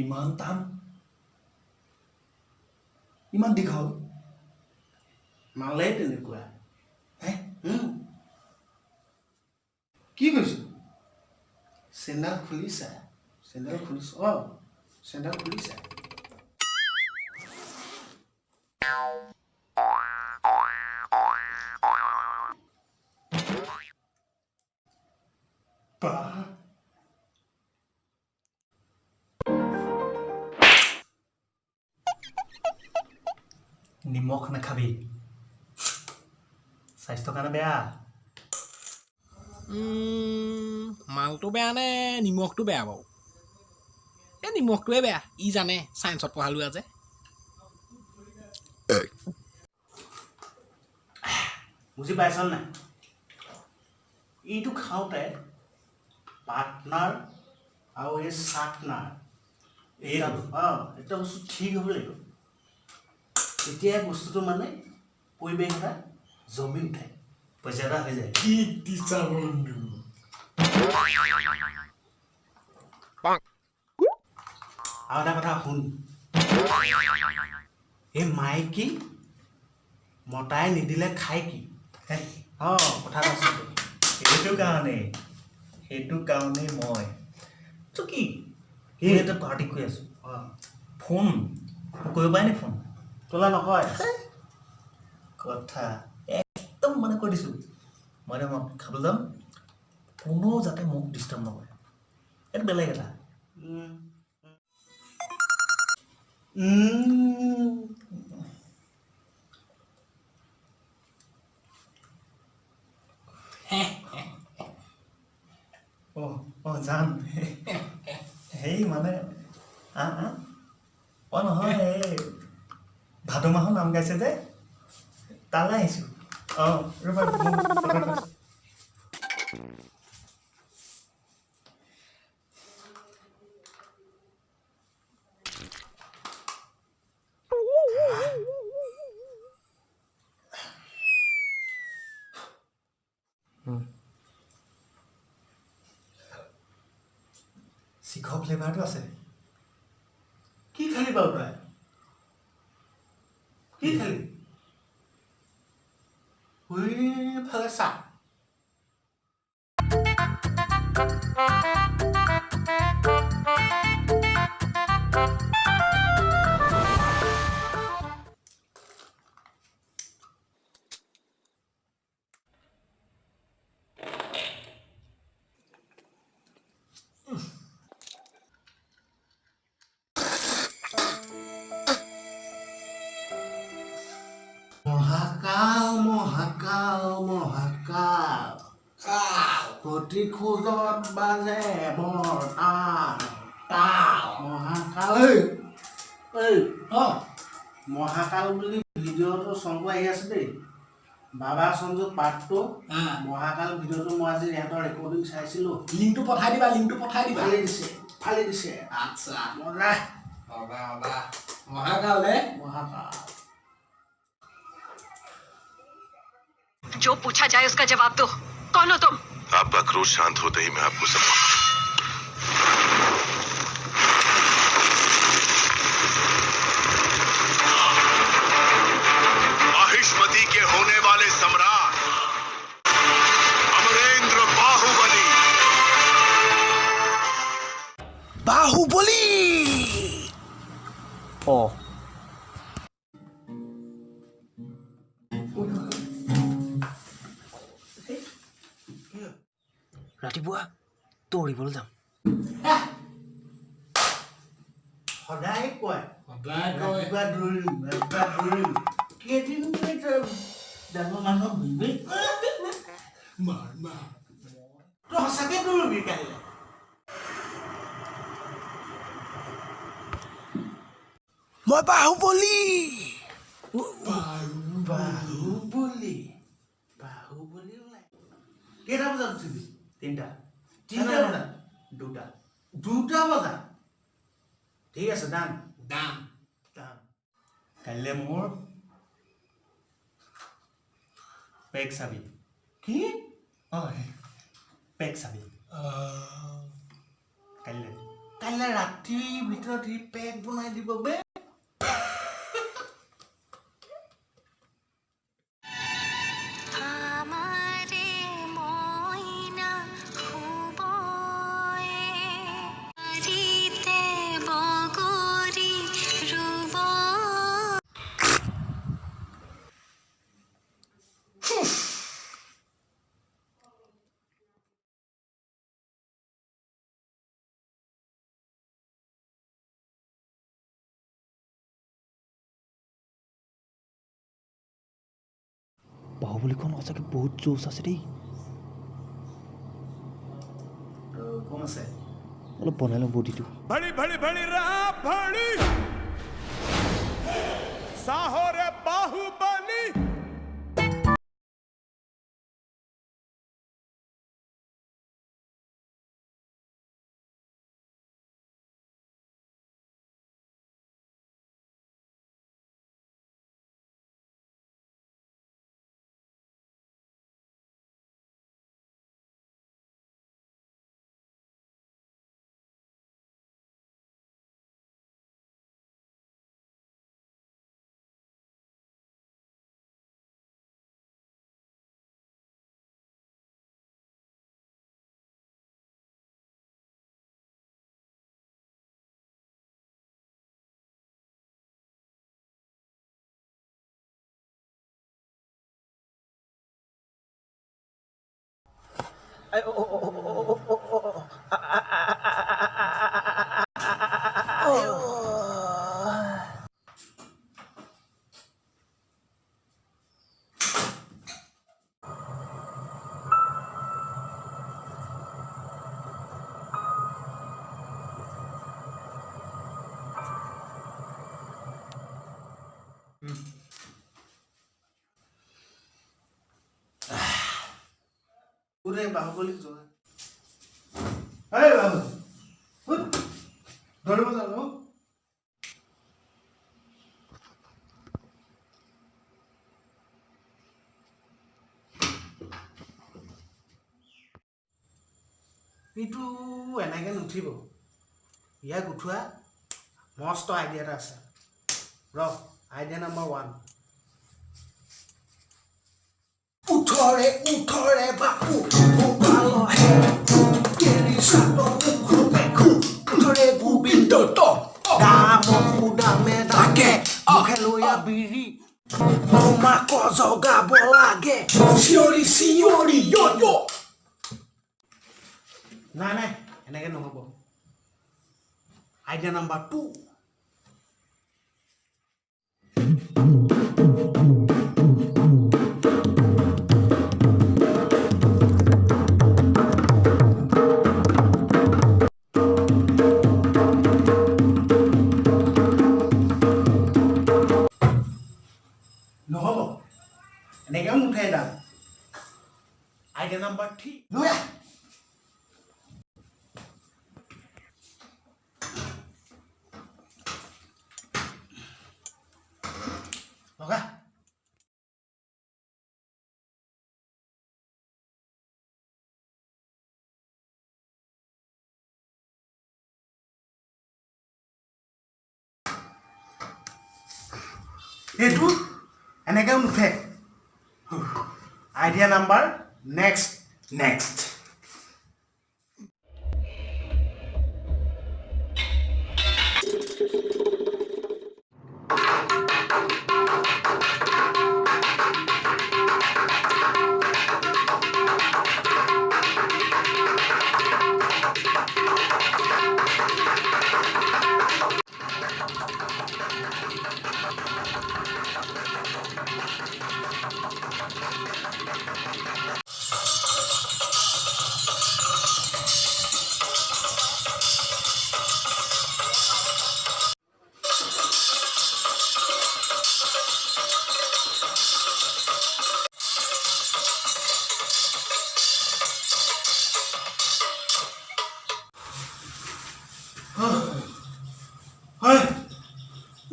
ইমান টান ইমান দীঘল মালে তেনেকুৱা হে কি কৈছো চেণ্ডেল খুলিছা চেণ্ডেল খুলিছা নিমখ নাখাবি স্বাস্থ্যৰ কাৰণে বেয়া মালটো বেয়া নে নিমখটো বেয়া বাৰু এই নিমখটোৱে বেয়া ই জানে চায়েন্সত পঢ়ালোৱা যে বুজি পাইছ নাই এইটো খাওঁতে পাৰ্টনাৰ আৰু এই চাৰ্টনাৰ এটা বস্তু ঠিক হ'ব লাগিব তেতিয়াই বস্তুটো মানে পৰিৱেশ এটা জমি উঠে পইচা এটা হৈ যায় কি দিছা বন্ধু আৰু এটা কথা শুন এই মাইকী মতাই নিদিলে খাই কি কথাটো আছে সেইটো কাৰণেই মই কি এটা পাৰ্টি কৰি আছো ফোন কৰিব পাৰে নি ফোন তোলা নকয় কথা একদম মানে কৈ দিছো মই খাবলৈ যাম কোনো যাতে মোক ডিষ্টাৰ্ব নকৰে এইটো বেলেগ এটা জান সেই মানে নহয় এই ভাদ মাহৰ নাম গাইছে যে তালৈ আহিছো ৰ'বা শিখৰ ফ্লেভাৰটো আছে কি খালি বাৰু তই কি খালি ফালে চা মহাকাল প্ৰতি খোজত বাজে বৰ মহাকাল বুলি ভিডিঅ'টো চংটো আহি আছে দেই বাবা সঞ্জু পাৰ্টটো মহাকাল ভিডিঅ'টো মই আজি ইহঁতৰ ৰেকৰ্ডিং চাইছিলোঁ লিংকটো পঠাই দিবা ফালি দিছে আচ্ছা মজা মহাকাল মহাকাল जो पूछा जाए उसका जवाब दो कौन हो तुम आपका क्रोध शांत होते ही मैं आपको सब महिष्मती के होने वाले सम्राट अमरेंद्र बाहुबली ৰাতিপুৱা দৌৰিবলৈ যাম সদায় কয় ৰাতিপুৱা দৌৰিম কেইদিন যাব মানুহক বিবেক তই সঁচাকে দৌৰিবি কাইলৈ মই বাহুবলী ওলাই কেইটা বজাত উঠিবি 3টা বজাত 2টা বজাত ঠিক আছে ডান কাইলৈ মোৰ পেক চাবি কি পেক চাবি কাইলৈ কাইলৈ ৰাতিৰ ভিতৰত ই পেক বনাই দিব বে বাহুবলীখন সঁচাকৈ বহুত জোচ আছে দেই কোন আছে অলপ বনাই লওঁ বডিটো भड़ी भड़ी भड़ी रहा भड़ी साहोरे बाहुबली ওরে বাহুবলী জোগা এই বাবু ধরব জানো এইটো এনেকে নুঠিব ইয়াক উঠোৱা মস্ত আইডিয়া এটা আছে ৰ আইডিয়া নাম্বাৰ 1 উঠৰে বাপু গোপাল হে কেৰি সাত মুখ দেখো উঠৰে গোবিন্দ তো দাম সুদামে ডাকে খেলুয়া বিৰি তোমাক জগাব লাগে চিঞৰি চিঞৰি য়ো নাই নাই এনেকে নহ'ব আইডিয়া নাম্বাৰ 2 নহ'ব এনেকেও নুঠে দাম আইডিয়া নাম্বাৰ 3 লৈ আহ লগা এইটো এনেকেও নুঠে আইডিয়া নাম্বাৰ নেক্সট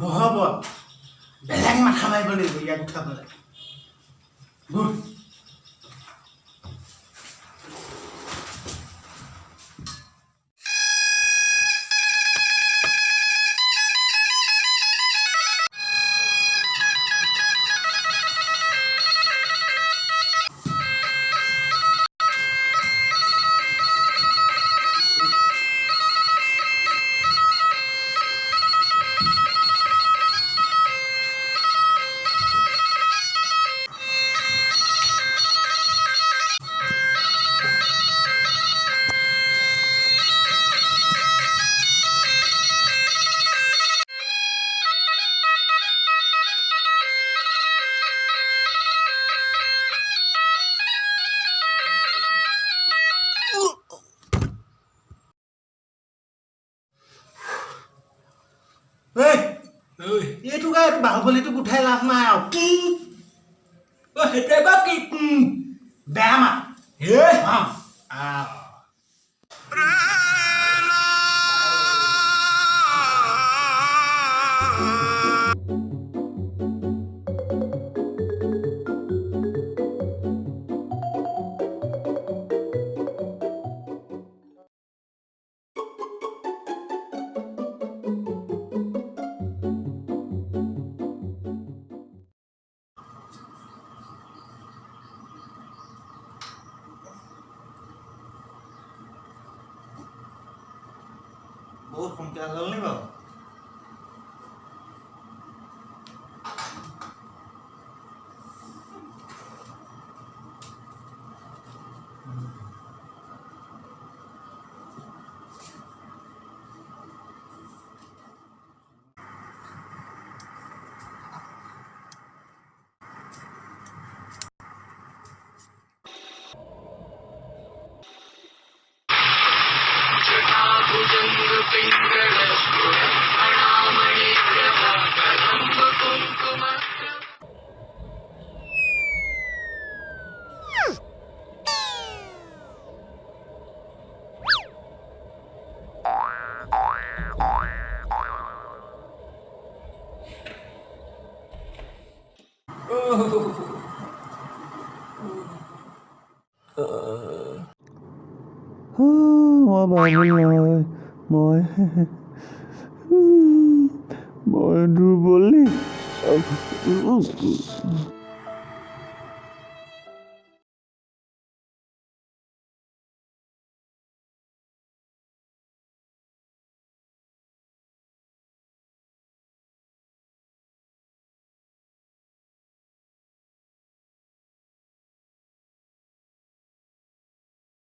নহ'ব বেলেগ মাথা মাৰিব লাগিব ইয়াক উঠাবলৈ গুড গাই বাহুবলীটোক উঠাই লাভ নাই আৰু কি সেইটোৱে কওক কি বেয়া মাত বহুত সোনকালে হ'ল নি বাৰু মই বাহুবলী মই দুৰ্বলী